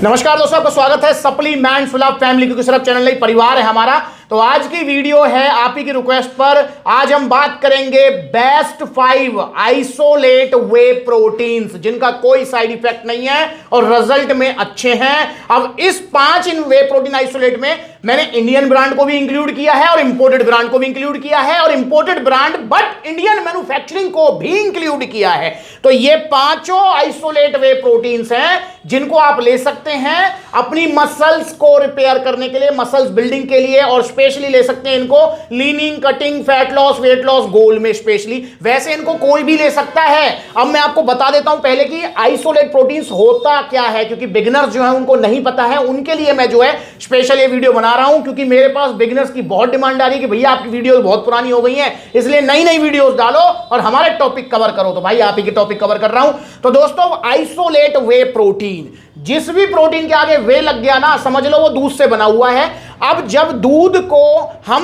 नमस्कार दोस्तों, आपका स्वागत है सप्लीमेंट्स फुल ऑफ फैमिली, क्योंकि सिर्फ चैनल नहीं परिवार है हमारा। तो आज की वीडियो है आप ही की रिक्वेस्ट पर। आज हम बात करेंगे बेस्ट 5 आइसोलेट वे प्रोटीन्स जिनका कोई साइड इफेक्ट नहीं है और रिजल्ट में अच्छे हैं। अब इस 5 इन वे प्रोटीन आइसोलेट में मैंने इंडियन ब्रांड को भी इंक्लूड किया है और इंपोर्टेड ब्रांड को भी इंक्लूड किया है और imported brand but Indian manufacturing को भी इंक्लूड किया है। तो ये पांचों आइसोलेट वे प्रोटीन्स हैं जिनको आप ले सकते हैं अपनी मसल्स को रिपेयर करने के लिए, मसल्स बिल्डिंग के लिए, और स्पेशली ले सकते हैं इनको leaning, cutting, fat loss, weight loss goal में स्पेशली। वैसे इनको कोई भी ले सकता है। अब मैं आपको बता देता हूं पहले कि आइसोलेट प्रोटीन्स होता क्या है, क्योंकि बिगिनर्स जो है उनको नहीं पता है। उनके लिए मैं जो है स्पेशल ये वीडियो बना रहा हूं, क्योंकि मेरे पास बिगिनर्स की बहुत डिमांड आ रही है कि भैया आपकी वीडियो बहुत पुरानी हो गई है, इसलिए नई नई वीडियोस डालो और हमारे टॉपिक कवर करो। तो भाई आप ही के टॉपिक कवर कर रहा हूं। तो दोस्तों, आइसोलेट वे प्रोटीन, जिस भी प्रोटीन के आगे वे लग गया ना, समझ लो वो दूध से बना हुआ है। अब जब दूध को हम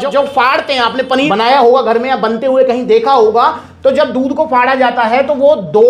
जो फाड़ते हैं, आपने पनीर बनाया होगा घर में या बनते हुए कहीं देखा होगा, तो जब दूध को फाड़ा जाता है तो वो 2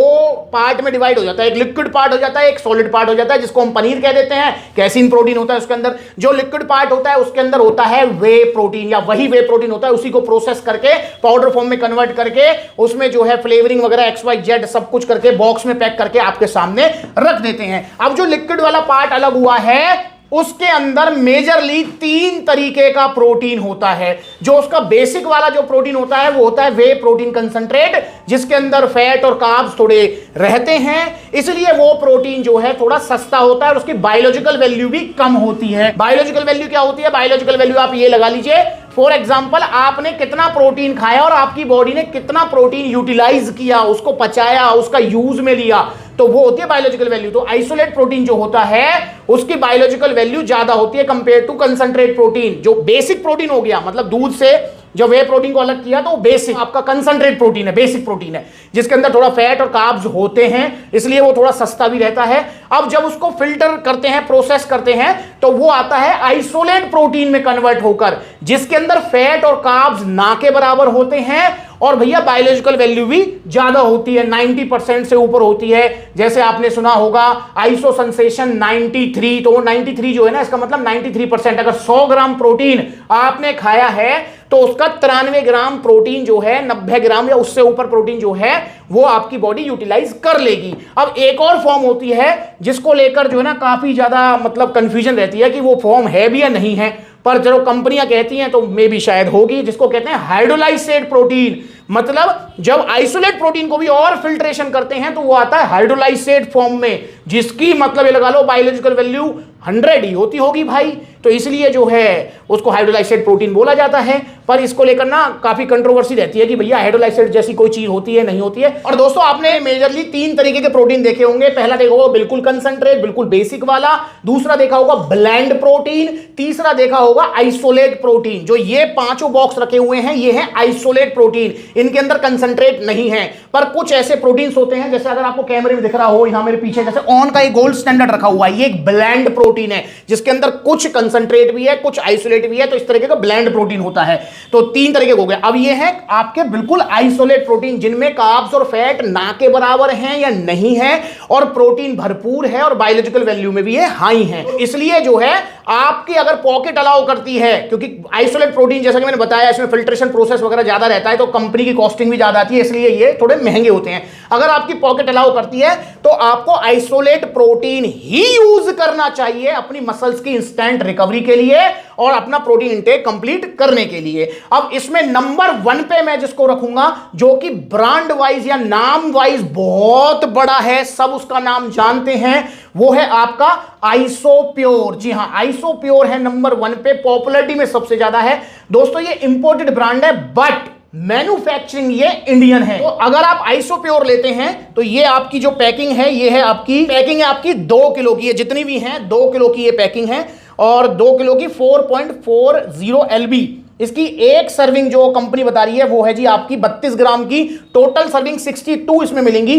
पार्ट में डिवाइड हो जाता है। एक लिक्विड पार्ट हो जाता है, एक सॉलिड पार्ट हो जाता है, जिसको हम पनीर कह देते हैं। कैसीन प्रोटीन होता है उसके अंदर। जो लिक्विड पार्ट होता है उसके अंदर होता है वे प्रोटीन, या वही वे प्रोटीन होता है। उसी को प्रोसेस करके पाउडर फॉर्म में कन्वर्ट करके उसमें जो है फ्लेवरिंग वगैरह XYZ सब कुछ करके बॉक्स में पैक करके आपके सामने रख देते हैं। अब जो लिक्विड वाला पार्ट अलग हुआ है उसके अंदर मेजरली 3 तरीके का प्रोटीन होता है। जो उसका बेसिक वाला जो प्रोटीन होता है वो होता है वे प्रोटीन कंसंट्रेट, जिसके अंदर फैट और कार्ब्स थोड़े रहते हैं, इसलिए वो प्रोटीन जो है थोड़ा सस्ता होता है और उसकी बायोलॉजिकल वैल्यू भी कम होती है। बायोलॉजिकल वैल्यू क्या होती है? बायोलॉजिकल वैल्यू आप ये लगा लीजिए, फॉर एग्जाम्पल आपने कितना प्रोटीन खाया और आपकी बॉडी ने कितना प्रोटीन यूटिलाइज किया, उसको पचाया, उसका यूज में लिया, तो वो होती है बायोलॉजिकल वैल्यू। तो आइसोलेट प्रोटीन जो होता है उसकी बायोलॉजिकल वैल्यू ज्यादा होती है कंपेयर टू कंसंट्रेट प्रोटीन। जो बेसिक प्रोटीन हो गया, मतलब दूध से जो वे प्रोटीन को अलग किया, तो वो बेसिक आपका कंसंट्रेट प्रोटीन है, बेसिक प्रोटीन है, जिसके अंदर थोड़ा फैट और कार्ब्स होते हैं, इसलिए वो थोड़ा सस्ता भी रहता है। अब जब उसको फिल्टर करते हैं, प्रोसेस करते हैं, तो वो आता है आइसोलेट प्रोटीन में कन्वर्ट होकर, जिसके अंदर फैट और कार्ब्स ना के बराबर होते हैं और भैया बायोलॉजिकल वैल्यू भी ज्यादा होती है, 90% से ऊपर होती है। जैसे आपने सुना होगा आइसो सेंसेशन 93, तो वो 93 जो है ना, इसका मतलब 93%। अगर 100 ग्राम प्रोटीन आपने खाया है तो उसका 93 ग्राम प्रोटीन जो है, 90 ग्राम या उससे ऊपर प्रोटीन जो है वो आपकी बॉडी यूटिलाइज कर लेगी। अब एक और फॉर्म होती है जिसको लेकर जो है ना काफी ज्यादा मतलब कंफ्यूजन रहती है कि वो फॉर्म है भी या नहीं है, पर जो कंपनियां कहती हैं तो मे भी शायद होगी, जिसको कहते हैं हाइड्रोलाइसेट प्रोटीन। मतलब जब आइसोलेट प्रोटीन को भी और फिल्ट्रेशन करते हैं तो वो आता है हाइड्रोलाइसेट फॉर्म में, जिसकी मतलब ये लगा लो बायोलॉजिकल वैल्यू 100 ही होती होगी भाई। तो इसलिए जो है उसको हाइड्रोलाइसेट प्रोटीन बोला जाता है। पर इसको लेकर ना काफी कंट्रोवर्सी रहती है कि भैया हाइड्रोलाइसेट जैसी कोई चीज होती है नहीं होती है। और दोस्तों, आपने मेजरली 3 तरीके के प्रोटीन देखे होंगे। पहला देखा होगा बिल्कुल कंसंट्रेट, बिल्कुल बेसिक वाला। दूसरा देखा होगा ब्लेंड प्रोटीन। तीसरा देखा होगा आइसोलेट प्रोटीन। जो ये 5 बॉक्स रखे हुए हैं ये है आइसोलेट प्रोटीन, इनके अंदर कंसंट्रेट नहीं है। पर कुछ ऐसे प्रोटीन्स होते हैं, जैसे अगर आपको कैमरे में दिख रहा हो यहां मेरे पीछे, जैसे ऑन का एक गोल्ड स्टैंडर्ड रखा हुआ है, ये एक ब्लेंड प्रोटीन है जिसके अंदर कुछ कंसंट्रेट भी है, कुछ आइसोलेट भी है। तो इस तरीके का ब्लेंड प्रोटीन होता है। तो 3 तरीके हो गए। अब ये है आपके बिल्कुल आइसोलेट प्रोटीन, जिनमें कार्ब्स और फैट ना के बराबर हैं या नहीं है, और प्रोटीन भरपूर है और बायोलॉजिकल वैल्यू में भी ये हाई है। तो इसलिए जो है आपकी अगर पॉकेट अलाउ करती है, क्योंकि आइसोलेट प्रोटीन जैसा कि मैंने बताया इसमें फिल्ट्रेशन प्रोसेस वगैरह ज्यादा रहता है, तो कंपनी की कॉस्टिंग भी ज्यादा आती है, इसलिए ये थोड़े महंगे होते हैं। अगर आपकी पॉकेट अलाउ करती है तो आपको आइसोलेट प्रोटीन ही यूज करना चाहिए अपनी मसल्स की इंस्टेंट रिकवरी के लिए और अपना प्रोटीन इंटेक कंप्लीट करने के लिए। अब इसमें नंबर 1 पे मैं जिसको रखूंगा, जो कि ब्रांड वाइज या नाम वाइज बहुत बड़ा है, सब उसका नाम जानते हैं, वो है आपका आइसोप्योर। जी हां, आइसोप्योर है नंबर 1 पे, पॉपुलरिटी में सबसे ज्यादा है। दोस्तों, ये इंपोर्टेड ब्रांड है बट मैन्युफैक्चरिंग ये इंडियन है। तो अगर आप आइसोप्योर लेते हैं तो ये आपकी जो पैकिंग है, ये है आपकी पैकिंग है आपकी 2 किलो की, ये जितनी भी हैं 2 किलो की ये पैकिंग है, और 2 किलो की 4.40 LB इसकी एक सर्विंग जो कंपनी बता रही है वो है जी आपकी 32 ग्राम की। टोटल सर्विंग 62 इसमें मिलेंगी।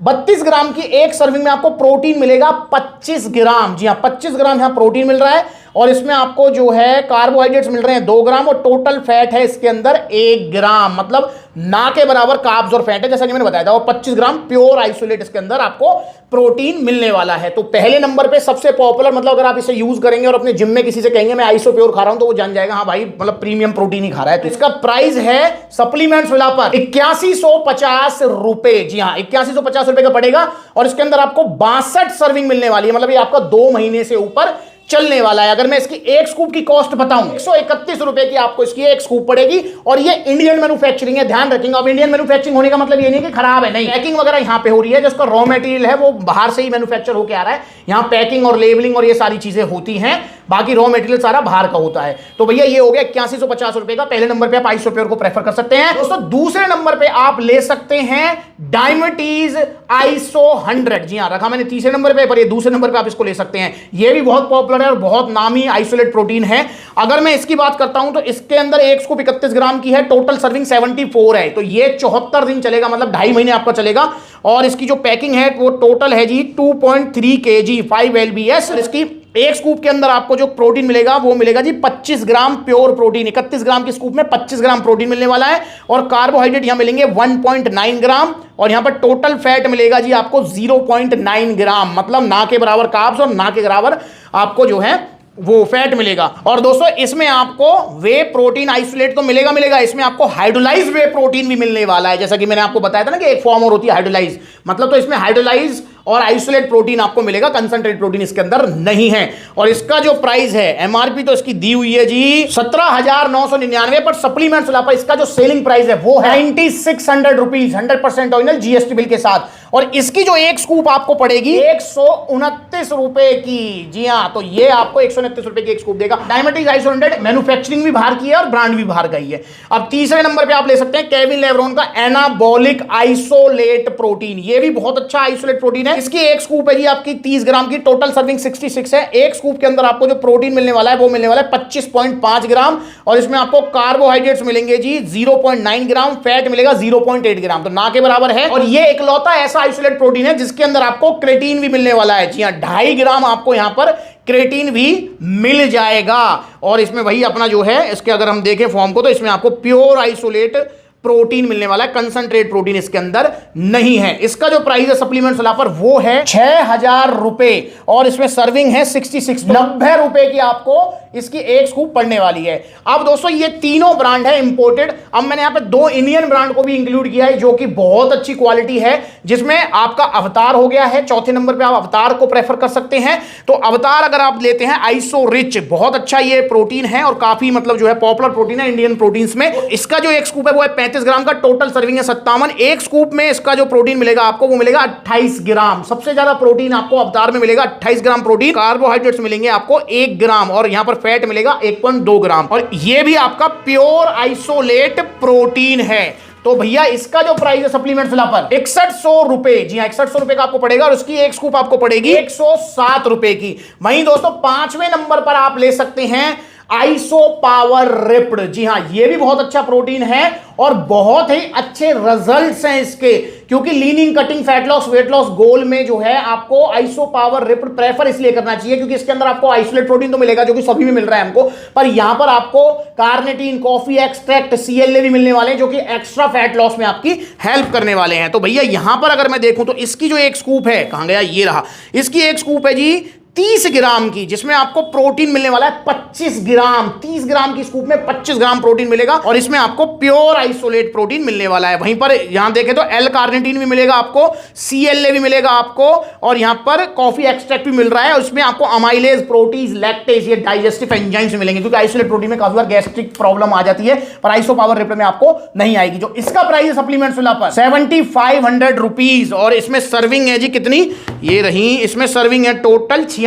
32 ग्राम की एक सर्विंग में आपको प्रोटीन मिलेगा 25 ग्राम। जी हाँ, 25 ग्राम यहां प्रोटीन मिल रहा है। और इसमें आपको जो है कार्बोहाइड्रेट्स मिल रहे हैं 2 ग्राम और टोटल फैट है इसके अंदर 1 ग्राम, मतलब ना के बराबर कार्ब्स और फैट है जैसा कि मैंने बताया था। और 25 ग्राम प्योर आइसोलेट इसके अंदर आपको प्रोटीन मिलने वाला है। तो पहले नंबर पे सबसे पॉपुलर, मतलब अगर आप इसे यूज करेंगे और अपने जिम में किसी से कहेंगे मैं आइसो प्योर खा रहा हूं तो वो जान जाएगा हाँ भाई मतलब प्रीमियम प्रोटीन ही खा रहा है। तो इसका प्राइस है सप्लीमेंट्स वाला पर 8150 रुपए। जी हाँ, 8150 रुपए का पड़ेगा और इसके अंदर आपको 62 सर्विंग मिलने वाली है, मतलब ये आपका 2 महीने से ऊपर चलने वाला है। अगर मैं इसकी एक स्कूप की कॉस्ट बताऊं 131 रुपए की आपको इसकी एक स्कूप पड़ेगी और ये इंडियन मैन्युफैक्चरिंग है, ध्यान रखेंगे। अब इंडियन मैन्युफैक्चरिंग होने का मतलब ये नहीं कि खराब है, नहीं, पैकिंग वगैरह यहां पे हो रही है, जिसका रॉ मटेरियल है वो बाहर से ही मैन्युफैक्चर होकर आ रहा है। यहां पैकिंग और लेबलिंग और ये सारी चीजें होती हैं, बाकी रॉ मटेरियल सारा बाहर का होता है। तो भैया ये हो गया 8150 रुपए का। पहले नंबर पे आप आइसो प्योर को प्रेफर कर सकते हैं दोस्तों। दूसरे नंबर पे आप ले सकते हैं डायमिटीज आइसो 100। जी हां, रखा मैंने तीसरे नंबर पे, पर ये दूसरे नंबर पे आप इसको ले सकते हैं। ये भी बहुत पॉपुलर है और बहुत नामी आइसोलेट प्रोटीन है। अगर मैं इसकी बात करता हूं तो इसके अंदर एक स्कूप 31 ग्राम की है, टोटल सर्विंग 74 है। तो ये 74 दिन चलेगा, मतलब 2.5 महीने आपका चलेगा। और इसकी जो पैकिंग है वो टोटल है जी 2.3 kg 5 lbs। इसकी एक स्कूप के अंदर आपको जो प्रोटीन मिलेगा वो मिलेगा जी 25 ग्राम प्योर प्रोटीन। 31 ग्राम की स्कूप में 25 ग्राम प्रोटीन मिलने वाला है और कार्बोहाइड्रेट यहां मिलेंगे 1.9 ग्राम और यहां पर टोटल फैट मिलेगा जी आपको 0.9 ग्राम, मतलब ना के बराबर कार्ब्स और ना के बराबर आपको जो है वो फैट मिलेगा। और दोस्तों इसमें आपको वे प्रोटीन आइसोलेट तो मिलेगा, इसमें आपको हाइड्रोलाइज वे प्रोटीन भी मिलने वाला है। जैसा कि मैंने आपको बताया था ना कि एक फॉर्म और होती है हाइड्रोलाइज, मतलब तो इसमें हाइड्रोलाइज और आइसोलेट प्रोटीन आपको मिलेगा, कंसंट्रेट प्रोटीन इसके अंदर नहीं है। और इसका जो प्राइस है एमआरपी तो इसकी दी हुई है जी 17,999, पर सप्लीमेंट्स वाला पर इसका जो सेलिंग प्राइस है वो है 9600 रुपीज, 100% ऑरिजिनल जीएसटी बिल के साथ। और इसकी जो एक स्कूप आपको पड़ेगी 129 रुपए की। जी हाँ, तो ये आपको 129 रुपए की एक स्कूप देगा। डायमिटीज आइसो 100 मैन्युफैक्चरिंग भी बाहर की है और ब्रांड भी बाहर का ही है। अब तीसरे नंबर पे आप ले सकते हैं केविन लेब्रोन का एनाबॉलिक आइसोलेट प्रोटीन। ये भी बहुत अच्छा आइसोलेट प्रोटीन है। इसकी एक स्कूप है जी आपकी 30 ग्राम की, टोटल सर्विंग 66 है। एक स्कूप के अंदर आपको जो प्रोटीन मिलने वाला है वो मिलने वाला है 25.5 ग्राम और इसमें आपको कार्बोहाइड्रेट्स मिलेंगे जी 0.9 ग्राम, फैट मिलेगा 0.8 ग्राम, तो ना के बराबर है। और ये इकलौता ऐसा आइसोलेट प्रोटीन है जिसके अंदर आपको क्रेटीन भी मिलने वाला है। जी हां, 2.5 ग्राम आपको यहां पर क्रेटीन भी मिल जाएगा। और इसमें वही अपना जो है इसके अगर हम देखें फॉर्म को तो इसमें आपको प्योर आइसोलेट प्रोटीन मिलने वाला है, कंसंट्रेट प्रोटीन इसके अंदर नहीं है। इसका जो प्राइस है सप्लीमेंट्स वाला पर वो है 6000 रुपए और इसमें सर्विंग है 66, 90 रुपए की आपको इसकी एक स्कूप पड़ने वाली है। अब दोस्तों ये तीनों ब्रांड है इंपोर्टेड। अब मैंने यहां पे 2 इंडियन ब्रांड को भी इंक्लूड किया है जो कि बहुत अच्छी क्वालिटी है, जिसमें आपका अवतार हो गया है। चौथे नंबर पे आप अवतार को प्रेफर कर सकते हैं। तो अवतार अगर आप लेते हैं आइसो रिच, बहुत अच्छा ये प्रोटीन है और काफी मतलब जो है पॉपुलर प्रोटीन है इंडियन प्रोटीन्स में। इसका जो एक स्कूप है वो है 35 ग्राम का, टोटल सर्विंग है 57। एक स्कूप में इसका जो प्रोटीन मिलेगा आपको वो मिलेगा 28 ग्राम। सबसे ज्यादा प्रोटीन आपको अवतार में मिलेगा, 28 ग्राम प्रोटीन। कार्बोहाइड्रेट्स मिलेंगे आपको 1 ग्राम और यहां पर फैट मिलेगा 1.2 ग्राम और ये भी आपका प्योर आइसोलेट प्रोटीन है। तो भैया इसका जो प्राइस है सप्लीमेंट्स वाला पर 6100 रुपए। जी हां, 6100 रुपए का आपको पड़ेगा और उसकी एक स्कूप आपको पड़ेगी 107 रुपए की। वहीं दोस्तों 5वें नंबर पर आप ले सकते हैं आइसो पावर रिप्ड। जी हां, ये भी बहुत अच्छा प्रोटीन है और बहुत ही अच्छे रिजल्ट्स हैं इसके, क्योंकि leaning, cutting, fat loss, weight loss goal में जो है आपको आइसो पावर रिप्ड प्रेफर इसलिए करना चाहिए क्योंकि इसके अंदर आपको आइसोलेट प्रोटीन तो मिलेगा जो कि सभी में मिल रहा है हमको, पर यहां पर आपको कार्निटीन, कॉफी एक्सट्रैक्ट, CLA भी मिलने वाले हैं जो कि एक्स्ट्रा फैट लॉस में आपकी हेल्प करने वाले हैं। तो भैया यहां पर अगर मैं देखूं तो इसकी जो एक स्कूप है, कहां गया, ये रहा, इसकी एक स्कूप है जी 30 ग्राम की, जिसमें आपको प्रोटीन मिलने वाला है 25 ग्राम। 30 ग्राम की स्कूप में 25 ग्राम प्रोटीन मिलेगा और इसमें आपको प्योर आइसोलेट प्रोटीन मिलने वाला है। वहीं पर यहां देखें तो L कार्निटीन भी मिलेगा आपको, CLA भी मिलेगा आपको और यहां पर कॉफी एक्सट्रैक्ट भी मिल रहा है और इसमें आपको अमाइलेज, प्रोटीज, लैक्टेज, ये डाइजेस्टिव एंजाइम्स मिलेंगे, क्योंकि आइसोलेट प्रोटीन में काफी बार गैस्ट्रिक प्रॉब्लम आ जाती है, पर आइसो पावर रिप्ड में आपको नहीं आएगी। जो इसका प्राइस है सप्लीमेंट्स वाला पर 7500 रुपीज और इसमें सर्विंग है जी कितनी, ये रही, इसमें सर्विंग है टोटल 66।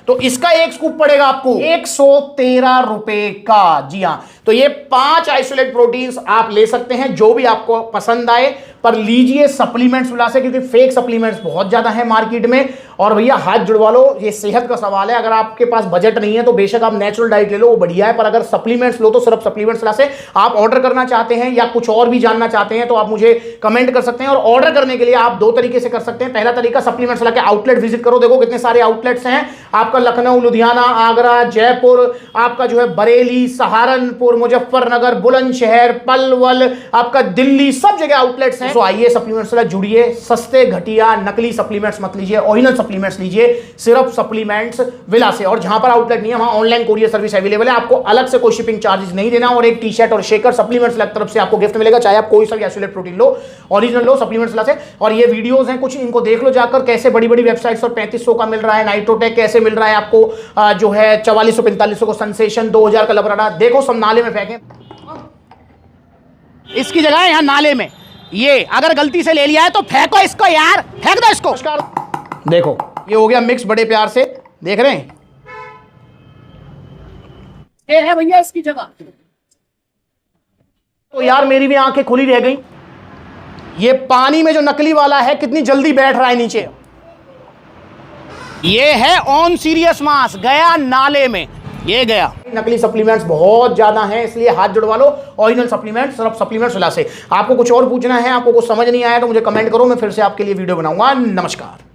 तो इसका एक स्कूप पड़ेगा आपको 113 रुपए का। जी हां, तो ये 5 आइसोलेट प्रोटीन्स आप ले सकते हैं जो भी आपको पसंद आए, पर लीजिए सप्लीमेंट्स वाला से, क्योंकि फेक सप्लीमेंट्स बहुत ज्यादा है मार्केट में। और भैया हाथ जुड़वा लो, ये सेहत का सवाल है। अगर आपके पास बजट नहीं है तो बेशक आप नेचुरल डाइट ले लो, वो बढ़िया है, पर अगर सप्लीमेंट्स लो तो सिर्फ सप्लीमेंट्स वाला से आप ऑर्डर करना चाहते हैं या कुछ और भी जानना चाहते हैं तो आप मुझे कमेंट कर सकते हैं। और ऑर्डर करने के लिए आप 2 तरीके से कर सकते हैं। पहला तरीका, सप्लीमेंट्स वाला के आउटलेट विजिट करो, देखो कितने सारे आउटलेट्स हैं, आपका लखनऊ, लुधियाना, आगरा, जयपुर, आपका जो है बरेली, सहारनपुर, मुजफ्फरनगर, बुलंदशहर, पलवल, आपका दिल्ली, सब जगह आउटलेट्स हैं। तो आइए सप्लीमेंट्स से जुड़िए, सस्ते घटिया नकली सप्लीमेंट्स मत लीजिए, ओरिजिनल सप्लीमेंट्स लीजिए सिर्फ सप्लीमेंट्स विला से। और जहां पर आउटलेट नहीं है वहां ऑनलाइन कोरियर सर्विस अवेलेबल है, आपको अलग से कोई शिपिंग चार्जेस नहीं देना, और एक टी शर्ट और शेकर सप्लीमेंट्स विला की तरफ से आपको गिफ्ट मिलेगा, चाहे आप कोई सा भी आइसोलेट प्रोटीन लो, ओरिजिनल लो सप्लीमेंट्स विला से। और ये वीडियोस हैं कुछ, इनको देख लो जाकर, कैसे बड़ी बड़ी वेबसाइट्स पर 3500 का मिल रहा है नाइट्रोटेक, कैसे मिल रहा है आपको जो है 4400-4500 को सेंसेशन, 2000 का लबराडा। देखो सब नाले में फेंके, इसकी जगह है यहां नाले में। ये अगर गलती से ले लिया है तो फेंको इसको यार, फेंक दो इसको। देखो ये हो गया मिक्स, बड़े प्यार से देख रहे हैं, ये है भैया इसकी जगह। तो यार मेरी भी आंखें खुली रह गई, ये पानी में जो नकली वाला है कितनी जल्दी बैठ रहा है नीचे। ये है ऑन सीरियस मास, गया नाले में, ये गया। नकली सप्लीमेंट्स बहुत ज्यादा हैं, इसलिए हाथ जुड़वा लो ओरिजिनल सप्लीमेंट्स, सिर्फ सप्लीमेंट्स विला से। आपको कुछ और पूछना है, आपको कुछ समझ नहीं आया तो मुझे कमेंट करो, मैं फिर से आपके लिए वीडियो बनाऊंगा। नमस्कार।